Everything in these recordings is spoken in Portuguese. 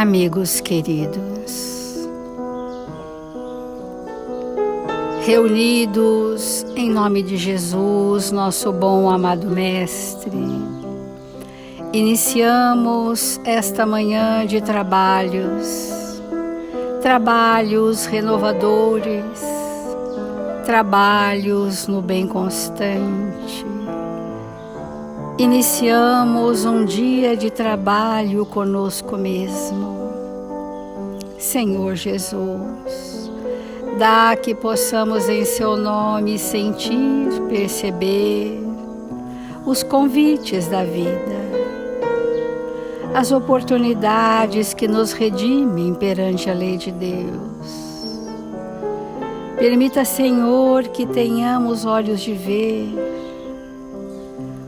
Amigos queridos, reunidos em nome de Jesus, nosso bom amado Mestre, iniciamos esta manhã de trabalhos renovadores, trabalhos no bem constante. Iniciamos um dia de trabalho conosco mesmo. Senhor Jesus, dá que possamos em Seu nome sentir, perceber os convites da vida, as oportunidades que nos redimem perante a lei de Deus. Permita, Senhor, que tenhamos olhos de ver,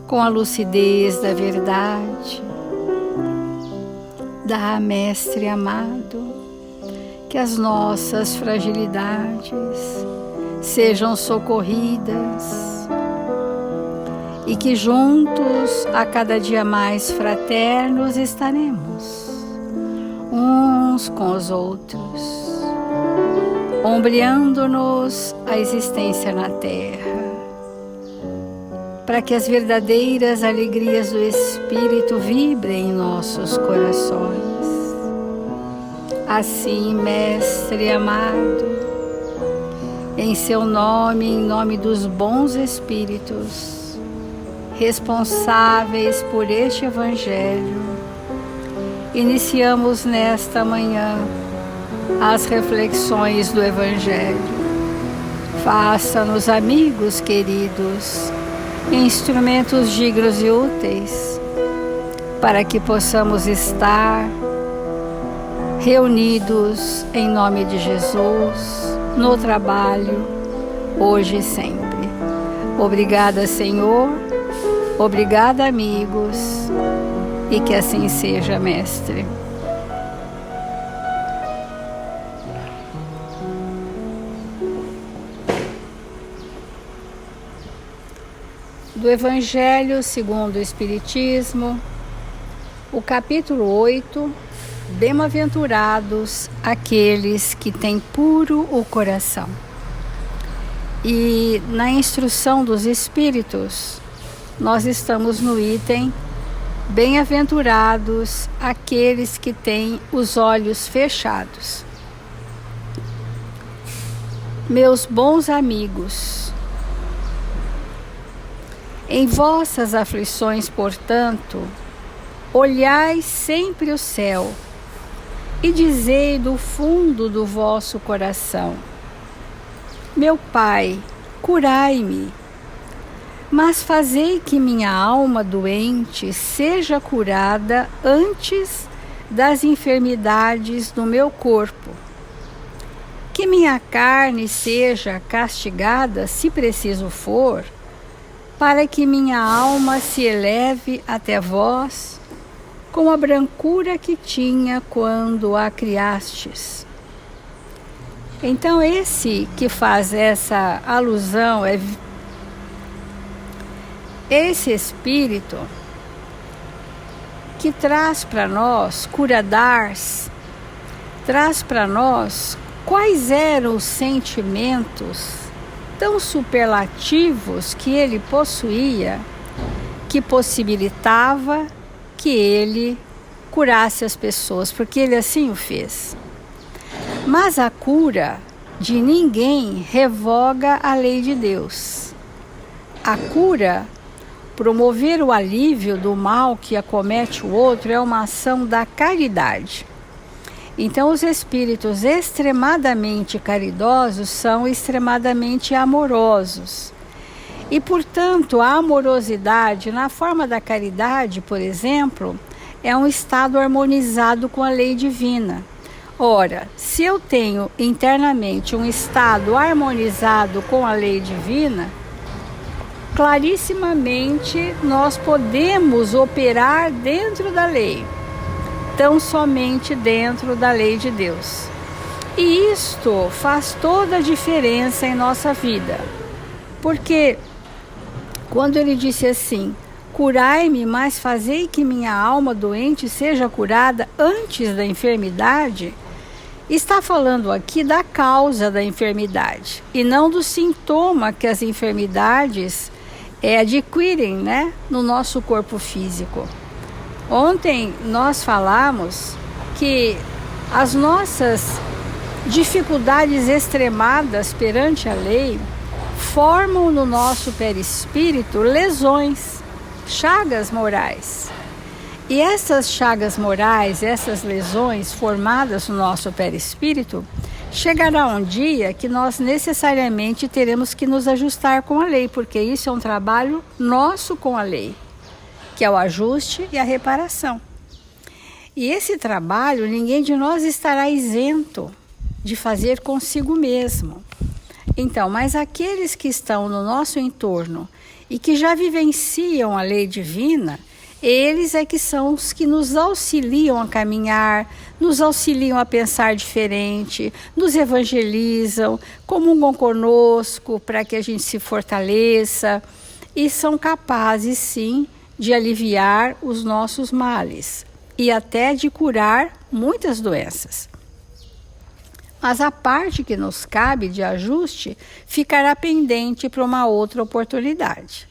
com a lucidez da verdade. Dá, Mestre amado, que as nossas fragilidades sejam socorridas e que juntos, a cada dia mais fraternos, estaremos uns com os outros, ombreando-nos a existência na terra, para que as verdadeiras alegrias do Espírito vibrem em nossos corações. Assim, Mestre amado, em Seu nome, em nome dos bons Espíritos, responsáveis por este Evangelho, iniciamos nesta manhã as reflexões do Evangelho. Faça-nos, amigos queridos, instrumentos dignos e úteis, para que possamos estar reunidos em nome de Jesus, no trabalho, hoje e sempre. Obrigada, Senhor, obrigada, amigos, e que assim seja, Mestre. Do Evangelho segundo o Espiritismo, o capítulo 8, Bem-aventurados aqueles que têm puro o coração. E na instrução dos Espíritos, nós estamos no item Bem-aventurados aqueles que têm os olhos fechados. Meus bons amigos, em vossas aflições, portanto, olhai sempre o céu e dizei do fundo do vosso coração: meu Pai, curai-me, mas fazei que minha alma doente seja curada antes das enfermidades do meu corpo, que minha carne seja castigada, se preciso for, para que minha alma se eleve até vós, com a brancura que tinha quando a criastes. Então, esse que faz essa alusão é esse Espírito que traz para nós, Cura-Dars, traz para nós quais eram os sentimentos tão superlativos que ele possuía, que possibilitava que ele curasse as pessoas, porque ele assim o fez. Mas a cura de ninguém revoga a lei de Deus. A cura, promover o alívio do mal que acomete o outro, é uma ação da caridade. Então, os espíritos extremadamente caridosos são extremadamente amorosos. E, portanto, a amorosidade, na forma da caridade, por exemplo, é um estado harmonizado com a lei divina. Ora, se eu tenho internamente um estado harmonizado com a lei divina, clarissimamente nós podemos operar dentro da lei, tão somente dentro da lei de Deus. E isto faz toda a diferença em nossa vida, porque quando ele disse assim: Curai-me, mas fazei que minha alma doente seja curada antes da enfermidade, está falando aqui da causa da enfermidade e não do sintoma que as enfermidades adquirem, né, no nosso corpo físico. Ontem nós falamos que as nossas dificuldades extremadas perante a lei formam no nosso perispírito lesões, chagas morais. E essas chagas morais, essas lesões formadas no nosso perispírito, chegará um dia que nós necessariamente teremos que nos ajustar com a lei, porque isso é um trabalho nosso com a lei, que é o ajuste e a reparação. E esse trabalho ninguém de nós estará isento de fazer consigo mesmo. Então, mas aqueles que estão no nosso entorno e que já vivenciam a lei divina, eles é que são os que nos auxiliam a caminhar, nos auxiliam a pensar diferente, nos evangelizam, comungam conosco para que a gente se fortaleça e são capazes, sim, de aliviar os nossos males e até de curar muitas doenças. Mas a parte que nos cabe de ajuste ficará pendente para uma outra oportunidade.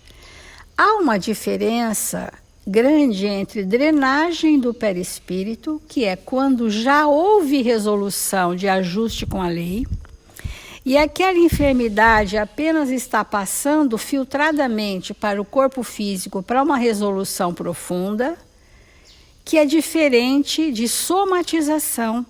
Há uma diferença grande entre drenagem do perispírito, que é quando já houve resolução de ajuste com a lei, e aquela enfermidade apenas está passando filtradamente para o corpo físico para uma resolução profunda, que é diferente de somatização,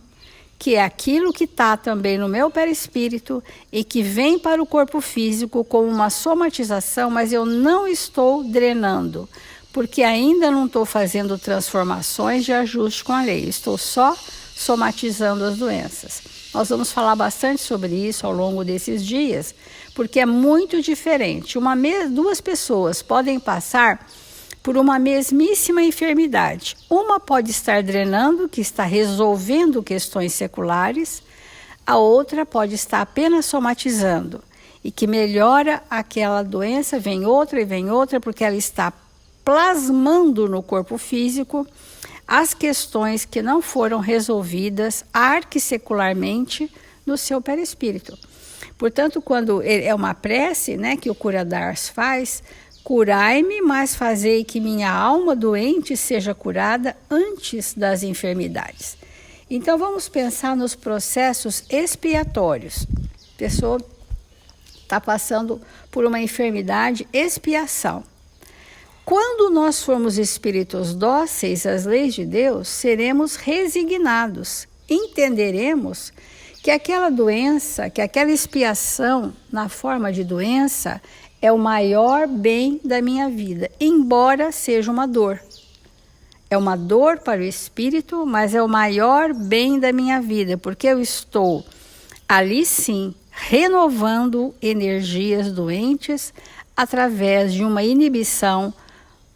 que é aquilo que está também no meu perispírito e que vem para o corpo físico como uma somatização, mas eu não estou drenando, porque ainda não estou fazendo transformações de ajuste com a lei, estou só somatizando as doenças. Nós vamos falar bastante sobre isso ao longo desses dias, porque é muito diferente. Duas pessoas podem passar por uma mesmíssima enfermidade. Uma pode estar drenando, que está resolvendo questões seculares, a outra pode estar apenas somatizando, e que melhora aquela doença, vem outra, porque ela está plasmando no corpo físico as questões que não foram resolvidas arquissecularmente no seu perispírito. Portanto, quando é uma prece, né, que o Cura-D'Ars faz, curai-me, mas fazei que minha alma doente seja curada antes das enfermidades. Então vamos pensar nos processos expiatórios. A pessoa está passando por uma enfermidade, expiação. Quando nós formos espíritos dóceis às leis de Deus, seremos resignados, entenderemos que aquela doença, que aquela expiação na forma de doença é o maior bem da minha vida, embora seja uma dor. É uma dor para o espírito, mas é o maior bem da minha vida, porque eu estou ali sim renovando energias doentes através de uma inibição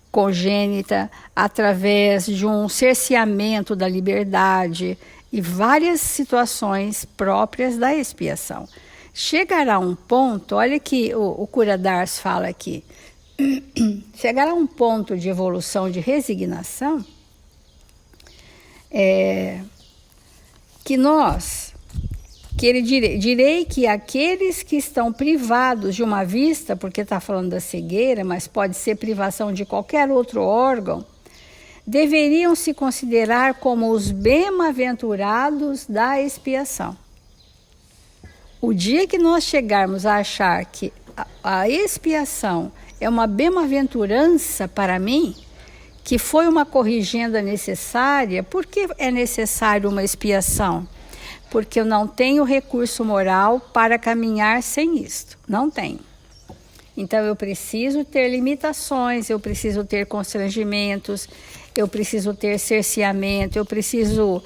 congênita, através de um cerceamento da liberdade e várias situações próprias da expiação. Chegará um ponto, olha que o Cura-D'Ars fala aqui, chegará um ponto de evolução de resignação que ele direi que aqueles que estão privados de uma vista, porque está falando da cegueira, mas pode ser privação de qualquer outro órgão, deveriam se considerar como os bem-aventurados da expiação. O dia que nós chegarmos a achar que a expiação é uma bem-aventurança para mim, que foi uma corrigenda necessária, por que é necessário uma expiação? Porque eu não tenho recurso moral para caminhar sem isto, não tenho. Então eu preciso ter limitações, eu preciso ter constrangimentos, eu preciso ter cerceamento, eu preciso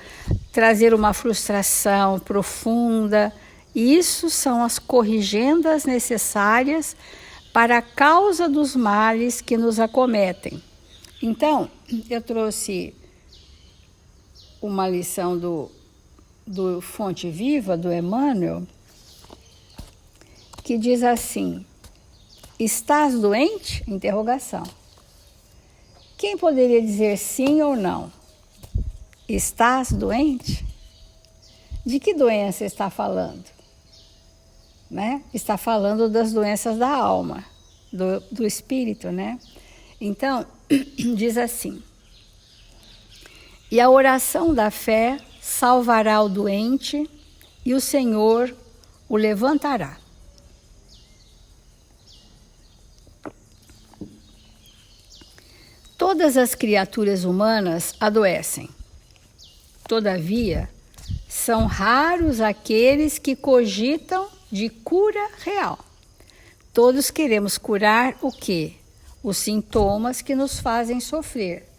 trazer uma frustração profunda. Isso são as corrigendas necessárias para a causa dos males que nos acometem. Então, eu trouxe uma lição do Fonte Viva, do Emmanuel, que diz assim: estás doente? Interrogação. Quem poderia dizer sim ou não? Estás doente? De que doença está falando? Né? Está falando das doenças da alma, do espírito, né? Então, diz assim: e a oração da fé salvará o doente e o Senhor o levantará. Todas as criaturas humanas adoecem. Todavia, são raros aqueles que cogitam de cura real. Todos queremos curar o quê? Os sintomas que nos fazem sofrer.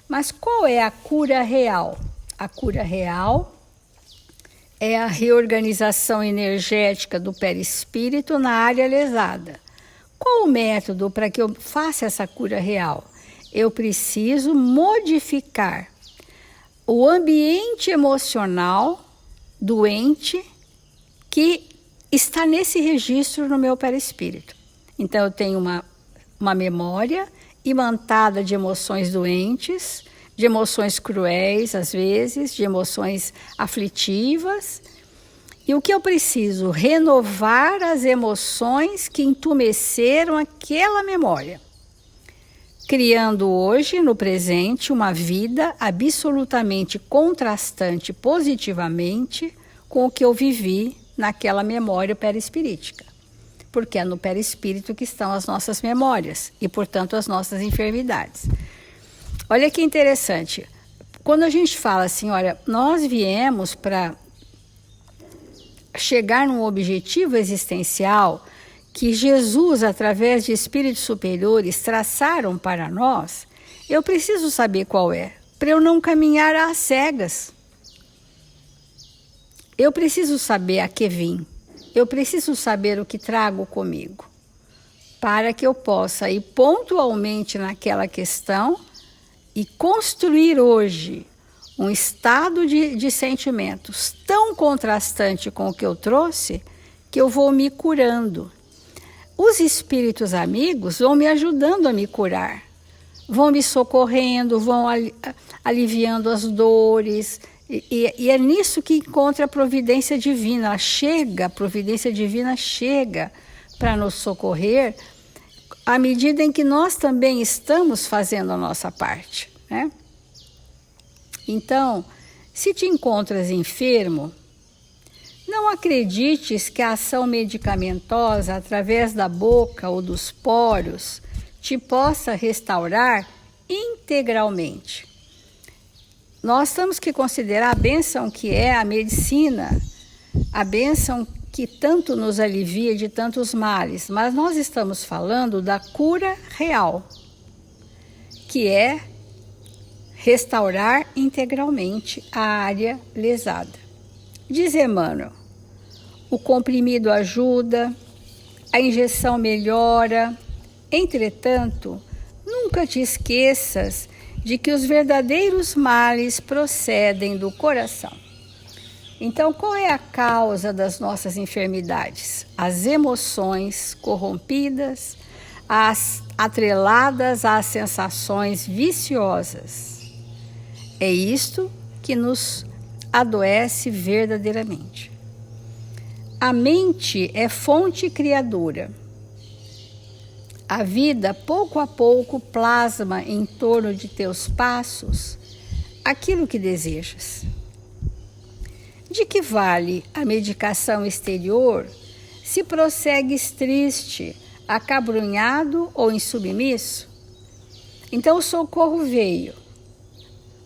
Mas qual é a cura real? A cura real é a reorganização energética do perispírito na área lesada. Qual o método para que eu faça essa cura real? Eu preciso modificar o ambiente emocional doente que está nesse registro no meu perispírito. Então, eu tenho uma memória imantada de emoções doentes, de emoções cruéis, às vezes, de emoções aflitivas. E o que eu preciso? Renovar as emoções que entumeceram aquela memória, criando hoje, no presente, uma vida absolutamente contrastante positivamente com o que eu vivi naquela memória perispirítica. Porque é no perispírito que estão as nossas memórias e, portanto, as nossas enfermidades. Olha que interessante. Quando a gente fala assim, olha, nós viemos para chegar num objetivo existencial que Jesus, através de espíritos superiores, traçaram para nós, eu preciso saber qual é, para eu não caminhar às cegas. Eu preciso saber a que vim. Eu preciso saber o que trago comigo, para que eu possa ir pontualmente naquela questão e construir hoje um estado de sentimentos tão contrastante com o que eu trouxe, que eu vou me curando. Os espíritos amigos vão me ajudando a me curar, vão me socorrendo, vão aliviando as dores, e é nisso que encontra a providência divina. A providência divina chega para nos socorrer à medida em que nós também estamos fazendo a nossa parte, né? Então, se te encontras enfermo, não acredites que a ação medicamentosa através da boca ou dos poros te possa restaurar integralmente. Nós temos que considerar a bênção que é a medicina, a bênção que tanto nos alivia de tantos males, mas nós estamos falando da cura real, que é restaurar integralmente a área lesada. Diz Emmanuel, o comprimido ajuda, a injeção melhora, entretanto, nunca te esqueças de que os verdadeiros males procedem do coração. Então, qual é a causa das nossas enfermidades? As emoções corrompidas, as atreladas às sensações viciosas. É isto que nos adoece verdadeiramente. A mente é fonte criadora. A vida, pouco a pouco, plasma em torno de teus passos aquilo que desejas. De que vale a medicação exterior se prossegues triste, acabrunhado ou insubmisso? Então o socorro veio.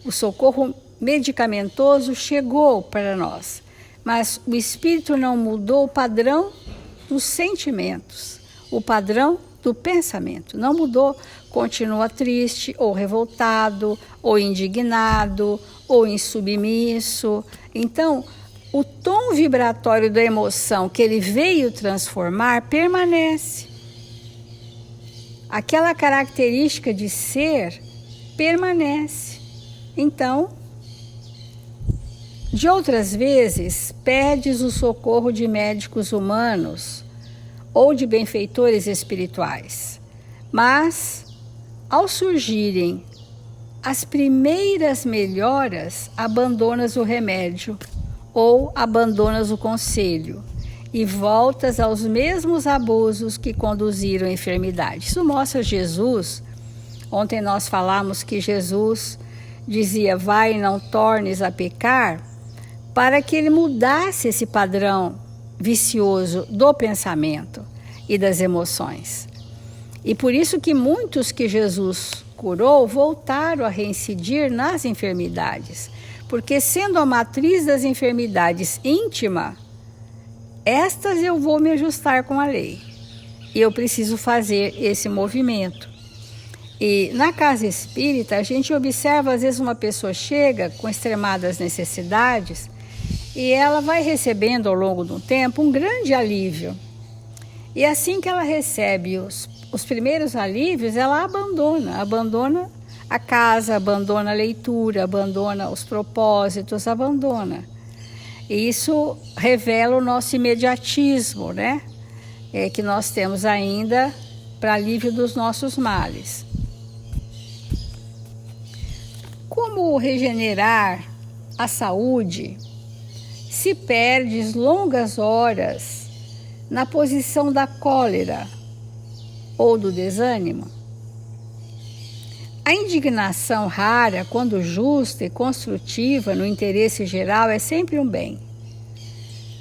O socorro medicamentoso chegou para nós, mas o espírito não mudou o padrão dos sentimentos, o padrão do pensamento. Não mudou, continua triste, ou revoltado, ou indignado, ou insubmisso. Então, o tom vibratório da emoção que ele veio transformar permanece. Aquela característica de ser permanece. Então, de outras vezes, pedes o socorro de médicos humanos ou de benfeitores espirituais, mas, ao surgirem as primeiras melhoras, abandonas o remédio ou abandonas o conselho e voltas aos mesmos abusos que conduziram à enfermidade. Isso mostra Jesus. Ontem nós falamos que Jesus dizia: vai e não tornes a pecar, para que ele mudasse esse padrão vicioso do pensamento e das emoções. E por isso que muitos que Jesus curou voltaram a reincidir nas enfermidades, porque sendo a matriz das enfermidades íntima, estas eu vou me ajustar com a lei. E eu preciso fazer esse movimento. E na casa espírita, a gente observa, às vezes uma pessoa chega com extremadas necessidades e ela vai recebendo ao longo do tempo um grande alívio. E assim que ela recebe os primeiros alívios, ela abandona a casa, abandona a leitura, abandona os propósitos, abandona. E isso revela o nosso imediatismo, né? Que nós temos ainda para alívio dos nossos males. Como regenerar a saúde se perdes longas horas na posição da cólera ou do desânimo? A indignação rara, quando justa e construtiva no interesse geral, é sempre um bem,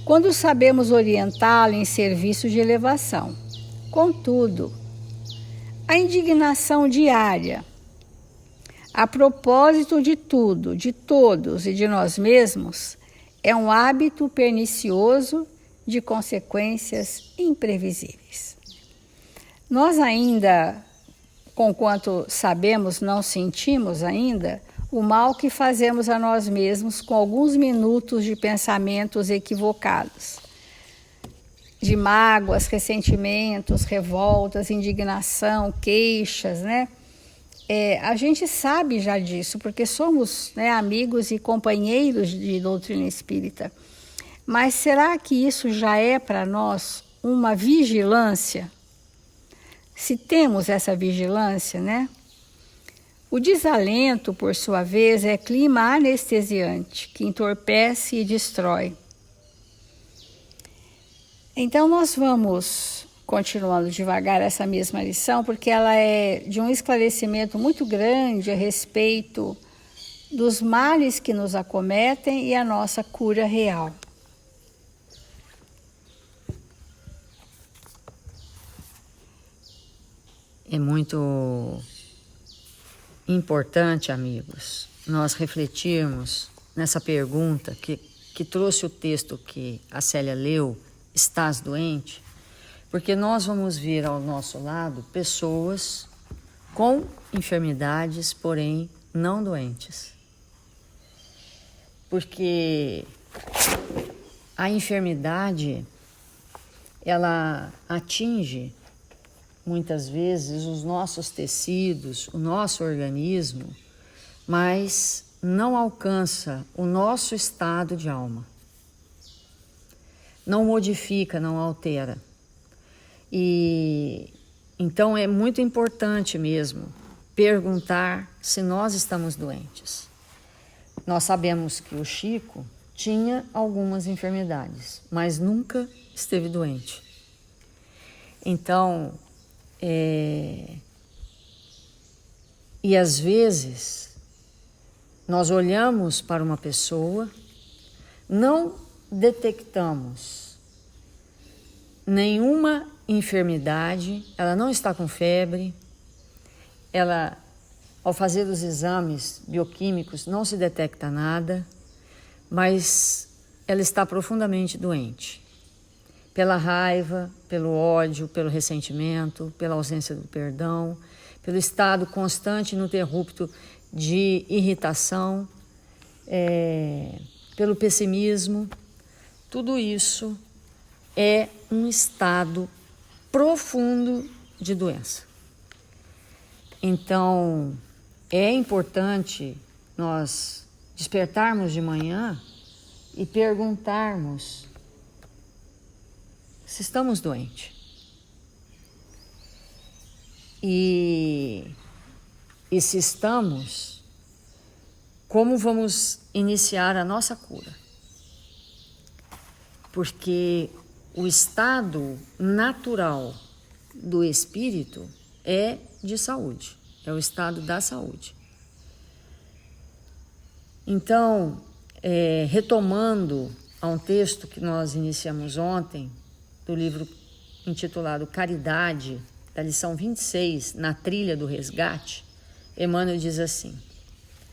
quando sabemos orientá-la em serviço de elevação. Contudo, a indignação diária, a propósito de tudo, de todos e de nós mesmos, é um hábito pernicioso de consequências imprevisíveis. Nós ainda, conquanto sabemos, não sentimos ainda o mal que fazemos a nós mesmos com alguns minutos de pensamentos equivocados, de mágoas, ressentimentos, revoltas, indignação, queixas, né? A gente sabe já disso, porque somos, né, amigos e companheiros de doutrina espírita. Mas será que isso já é para nós uma vigilância? Se temos essa vigilância, né? O desalento, por sua vez, é clima anestesiante, que entorpece e destrói. Então nós vamos continuando devagar essa mesma lição, porque ela é de um esclarecimento muito grande a respeito dos males que nos acometem e a nossa cura real. É muito importante, amigos, nós refletirmos nessa pergunta que trouxe o texto que a Célia leu, estás doente? Porque nós vamos ver ao nosso lado pessoas com enfermidades, porém não doentes. Porque a enfermidade, ela atinge muitas vezes os nossos tecidos, o nosso organismo, mas não alcança o nosso estado de alma. Não modifica, não altera. E então é muito importante mesmo perguntar se nós estamos doentes. Nós sabemos que o Chico tinha algumas enfermidades, mas nunca esteve doente. Então, e às vezes nós olhamos para uma pessoa, não detectamos nenhuma enfermidade, ela não está com febre, ela, ao fazer os exames bioquímicos, não se detecta nada, mas ela está profundamente doente. Pela raiva, pelo ódio, pelo ressentimento, pela ausência do perdão, pelo estado constante e ininterrupto de irritação, pelo pessimismo. Tudo isso é um estado profundo de doença. Então, é importante nós despertarmos de manhã e perguntarmos se estamos doentes. E se estamos, como vamos iniciar a nossa cura. Porque o estado natural do espírito é de saúde, é o estado da saúde. Então, retomando a um texto que nós iniciamos ontem, do livro intitulado Caridade, da lição 26, Na Trilha do Resgate, Emmanuel diz assim: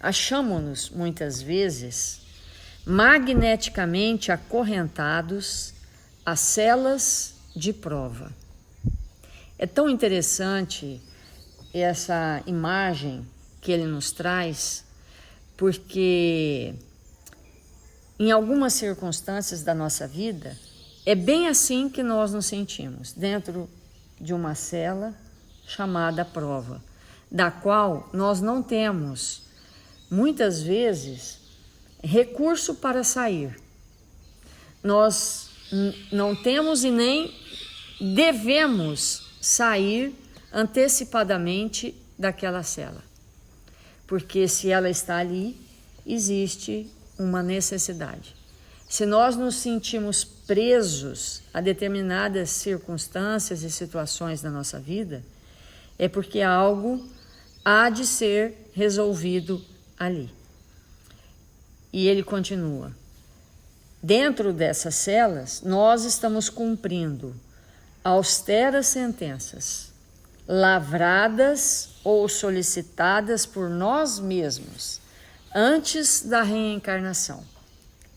achamo-nos muitas vezes magneticamente acorrentados a celas de prova. É tão interessante essa imagem que ele nos traz, porque em algumas circunstâncias da nossa vida é bem assim que nós nos sentimos, dentro de uma cela chamada prova, da qual nós não temos, muitas vezes, recurso para sair. Nós não temos e nem devemos sair antecipadamente daquela cela, porque se ela está ali, existe uma necessidade. Se nós nos sentimos presos a determinadas circunstâncias e situações da nossa vida, é porque algo há de ser resolvido ali. E ele continua: dentro dessas celas, nós estamos cumprindo austeras sentenças, lavradas ou solicitadas por nós mesmos antes da reencarnação,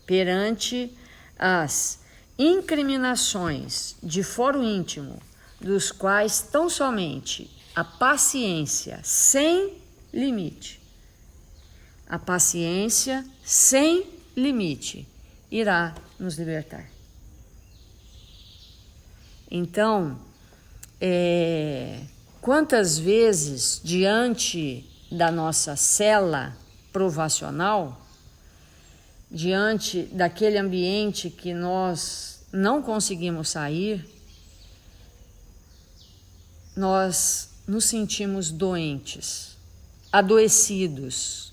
perante as incriminações de foro íntimo, dos quais tão somente a paciência sem limite, a paciência sem limite irá nos libertar. Então, quantas vezes diante da nossa cela provacional, diante daquele ambiente que nós não conseguimos sair, nós nos sentimos doentes, adoecidos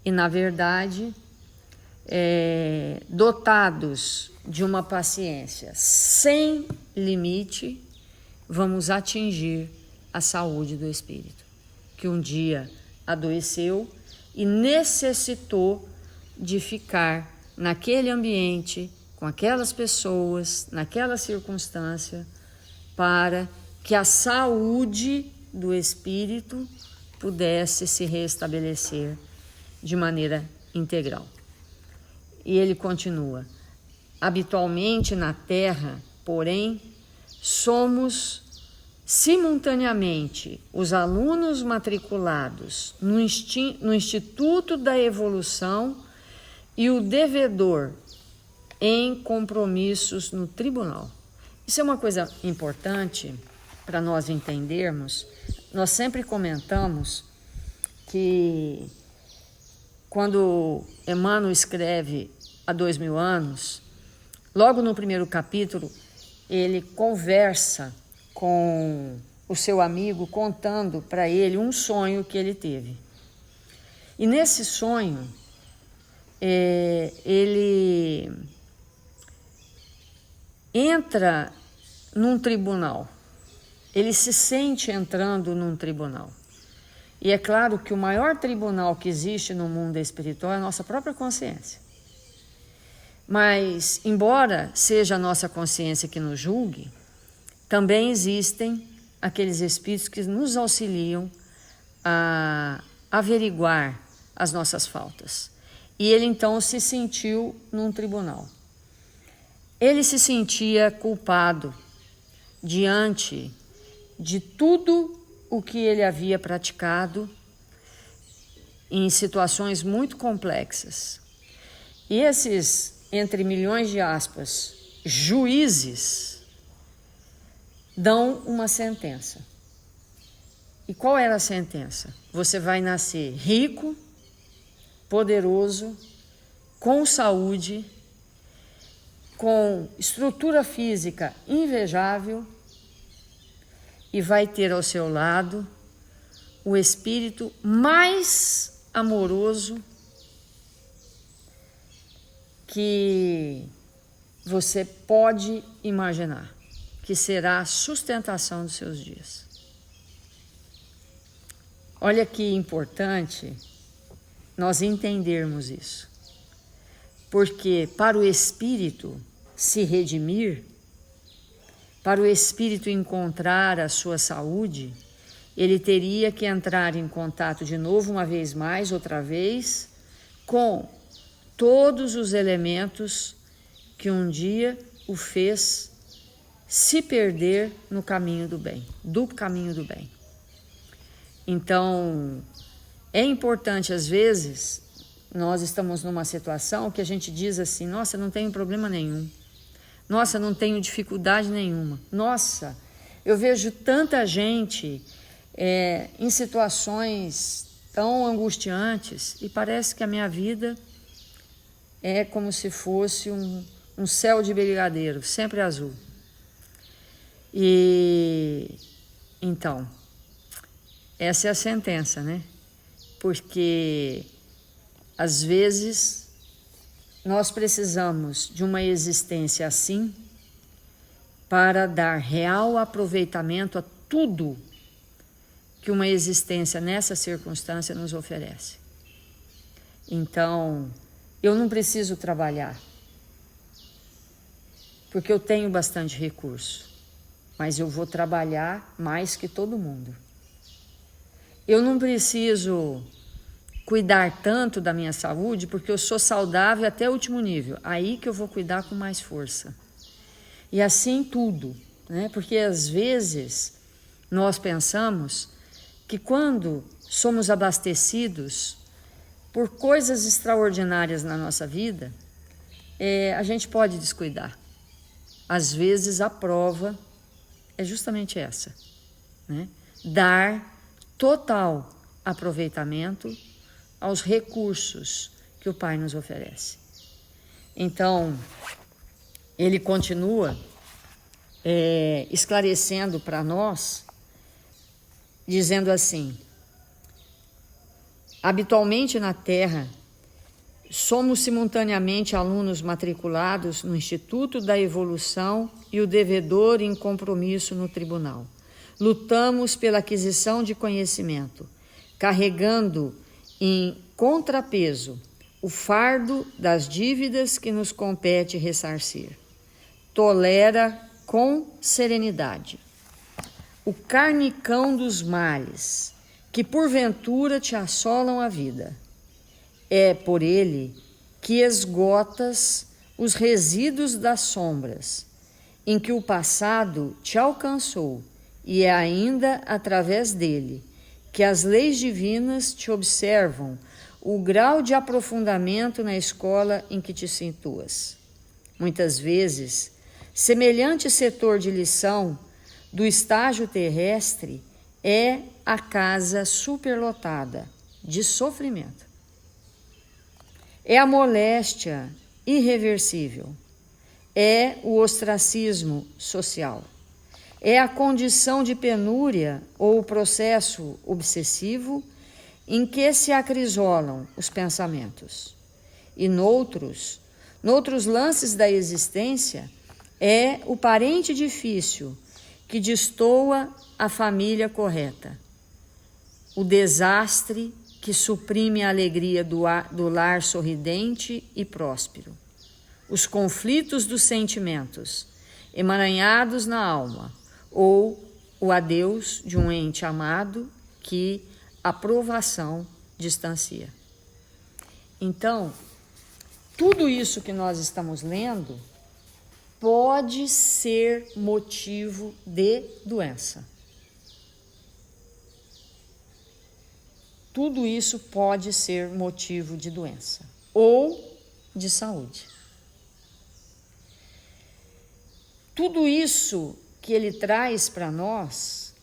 e, na verdade, dotados de uma paciência sem limite, vamos atingir a saúde do espírito, que um dia adoeceu e necessitou de ficar naquele ambiente, com aquelas pessoas, naquela circunstância, para que a saúde do espírito pudesse se restabelecer de maneira integral. E ele continua: habitualmente na Terra, porém, somos simultaneamente os alunos matriculados no Instituto da Evolução e o devedor em compromissos no tribunal. Isso é uma coisa importante para nós entendermos. Nós sempre comentamos que quando Emmanuel escreve há 2000 anos, logo no primeiro capítulo, ele conversa com o seu amigo, contando para ele um sonho que ele teve. E nesse sonho, ele entra num tribunal. Ele se sente entrando num tribunal. E é claro que o maior tribunal que existe no mundo espiritual é a nossa própria consciência. Mas, embora seja a nossa consciência que nos julgue, também existem aqueles espíritos que nos auxiliam a averiguar as nossas faltas. E ele então se sentiu num tribunal. Ele se sentia culpado diante de tudo o que ele havia praticado em situações muito complexas. E esses, entre milhões de aspas, juízes, dão uma sentença. E qual era a sentença? Você vai nascer rico, poderoso, com saúde, com estrutura física invejável, e vai ter ao seu lado o espírito mais amoroso que você pode imaginar, que será a sustentação dos seus dias. Olha que importante nós entendermos isso, porque para o espírito se redimir, para o espírito encontrar a sua saúde, ele teria que entrar em contato de novo, uma vez mais, outra vez, com todos os elementos que um dia o fez se perder no caminho do bem, do caminho do bem. Então, é importante, às vezes, nós estamos numa situação que a gente diz assim, nossa, não tenho problema nenhum, nossa, não tenho dificuldade nenhuma, nossa, eu vejo tanta gente em situações tão angustiantes e parece que a minha vida é como se fosse um céu de brigadeiro, sempre azul. E então, essa é a sentença, né? Porque às vezes nós precisamos de uma existência assim para dar real aproveitamento a tudo que uma existência nessa circunstância nos oferece. Então, eu não preciso trabalhar, porque eu tenho bastante recurso, mas eu vou trabalhar mais que todo mundo. Eu não preciso cuidar tanto da minha saúde, porque eu sou saudável até o último nível, aí que eu vou cuidar com mais força. E assim tudo, né? Porque às vezes nós pensamos que quando somos abastecidos por coisas extraordinárias na nossa vida, a gente pode descuidar. Às vezes a prova é justamente essa, né? Dar total aproveitamento aos recursos que o Pai nos oferece. Então, ele continua esclarecendo para nós, dizendo assim: habitualmente na Terra, somos simultaneamente alunos matriculados no Instituto da Evolução e o devedor em compromisso no tribunal. Lutamos pela aquisição de conhecimento, carregando em contrapeso o fardo das dívidas que nos compete ressarcir. Tolera com serenidade o carnicão dos males que porventura te assolam a vida. É por ele que esgotas os resíduos das sombras em que o passado te alcançou, e é ainda através dele que as leis divinas te observam o grau de aprofundamento na escola em que te situas. Muitas vezes, semelhante setor de lição do estágio terrestre é a casa superlotada de sofrimento. É a moléstia irreversível, é o ostracismo social, é a condição de penúria ou o processo obsessivo em que se acrisolam os pensamentos. E noutros lances da existência, é o parente difícil que destoa a família correta, o desastre que suprime a alegria do lar sorridente e próspero, os conflitos dos sentimentos emaranhados na alma, ou o adeus de um ente amado que a provação distancia. Então, tudo isso que nós estamos lendo pode ser motivo de doença. Tudo isso pode ser motivo de doença ou de saúde. Tudo isso que ele traz para nós,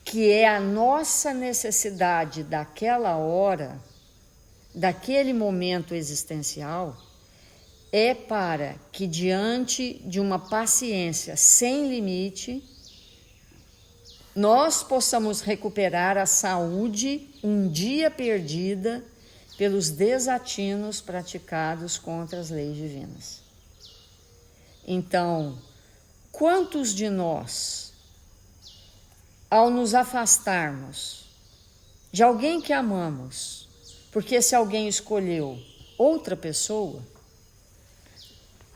que é a nossa necessidade daquela hora, daquele momento existencial, é para que, diante de uma paciência sem limite, nós possamos recuperar a saúde um dia perdida pelos desatinos praticados contra as leis divinas. Então, quantos de nós, ao nos afastarmos de alguém que amamos, porque esse alguém escolheu outra pessoa,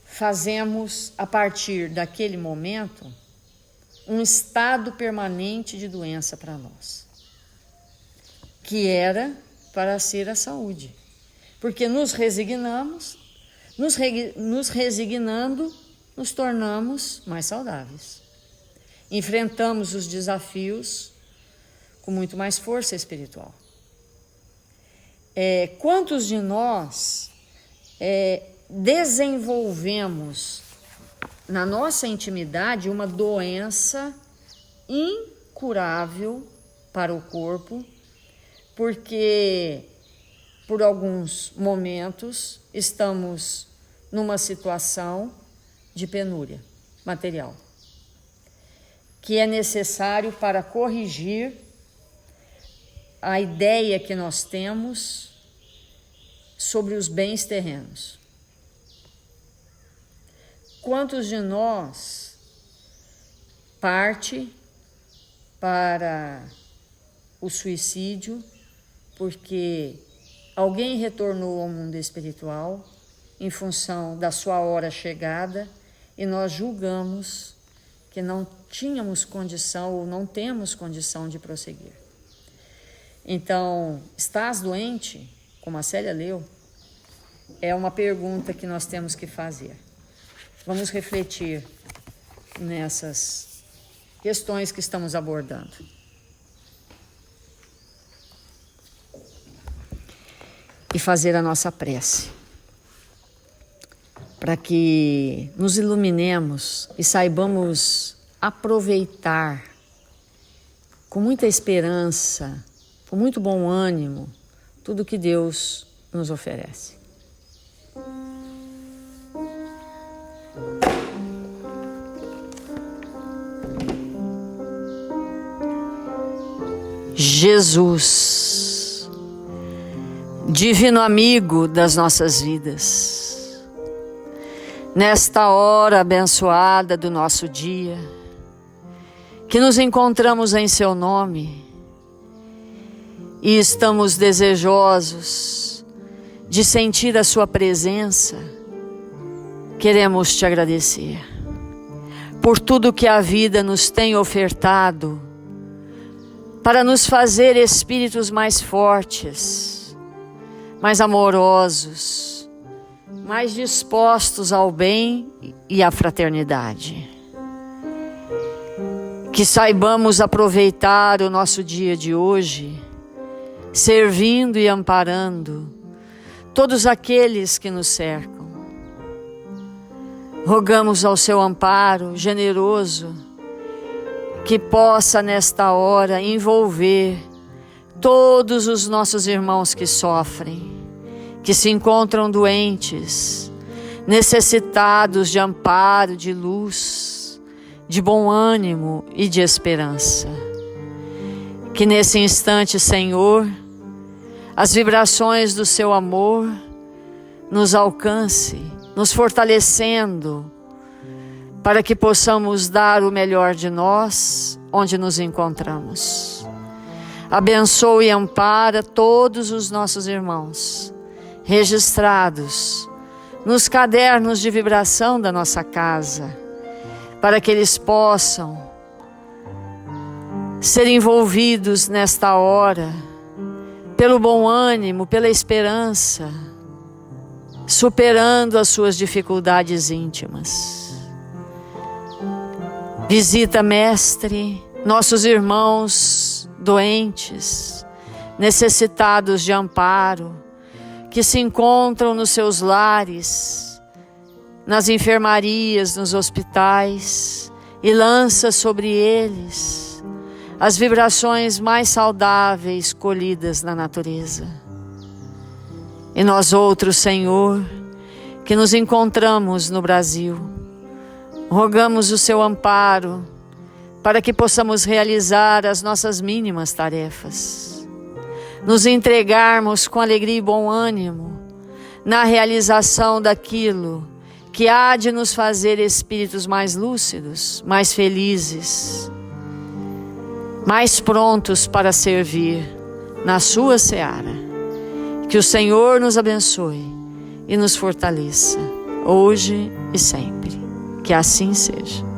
fazemos, a partir daquele momento, um estado permanente de doença para nós, que era para ser a saúde, porque nos resignamos, nos resignando, nos tornamos mais saudáveis, enfrentamos os desafios com muito mais força espiritual. Quantos de nós desenvolvemos na nossa intimidade uma doença incurável para o corpo, porque por alguns momentos estamos numa situação de penúria material, que é necessário para corrigir a ideia que nós temos sobre os bens terrenos. Quantos de nós parte para o suicídio porque alguém retornou ao mundo espiritual em função da sua hora chegada e nós julgamos que não tínhamos condição ou não temos condição de prosseguir? Então, estás doente? Como a Célia leu, é uma pergunta que nós temos que fazer. Vamos refletir nessas questões que estamos abordando. E fazer a nossa prece, para que nos iluminemos e saibamos aproveitar com muita esperança, com muito bom ânimo, tudo que Deus nos oferece. Jesus, divino amigo das nossas vidas, nesta hora abençoada do nosso dia, que nos encontramos em seu nome e estamos desejosos de sentir a sua presença, queremos te agradecer por tudo que a vida nos tem ofertado para nos fazer espíritos mais fortes, mais amorosos, mais dispostos ao bem e à fraternidade. Que saibamos aproveitar o nosso dia de hoje, servindo e amparando todos aqueles que nos cercam. Rogamos ao seu amparo generoso que possa nesta hora envolver todos os nossos irmãos que sofrem, que se encontram doentes, necessitados de amparo, de luz, de bom ânimo e de esperança. Que nesse instante, Senhor, as vibrações do seu amor nos alcance, nos fortalecendo, para que possamos dar o melhor de nós onde nos encontramos. Abençoe e ampara todos os nossos irmãos registrados nos cadernos de vibração da nossa casa, para que eles possam ser envolvidos nesta hora pelo bom ânimo, pela esperança, superando as suas dificuldades íntimas. Visita, Mestre, nossos irmãos doentes, necessitados de amparo, que se encontram nos seus lares, nas enfermarias, nos hospitais, e lança sobre eles as vibrações mais saudáveis colhidas na natureza. E nós outros, Senhor, que nos encontramos no Brasil, rogamos o seu amparo para que possamos realizar as nossas mínimas tarefas, nos entregarmos com alegria e bom ânimo na realização daquilo que há de nos fazer espíritos mais lúcidos, mais felizes, mais prontos para servir na sua seara. Que o Senhor nos abençoe e nos fortaleça, hoje e sempre. Que assim seja.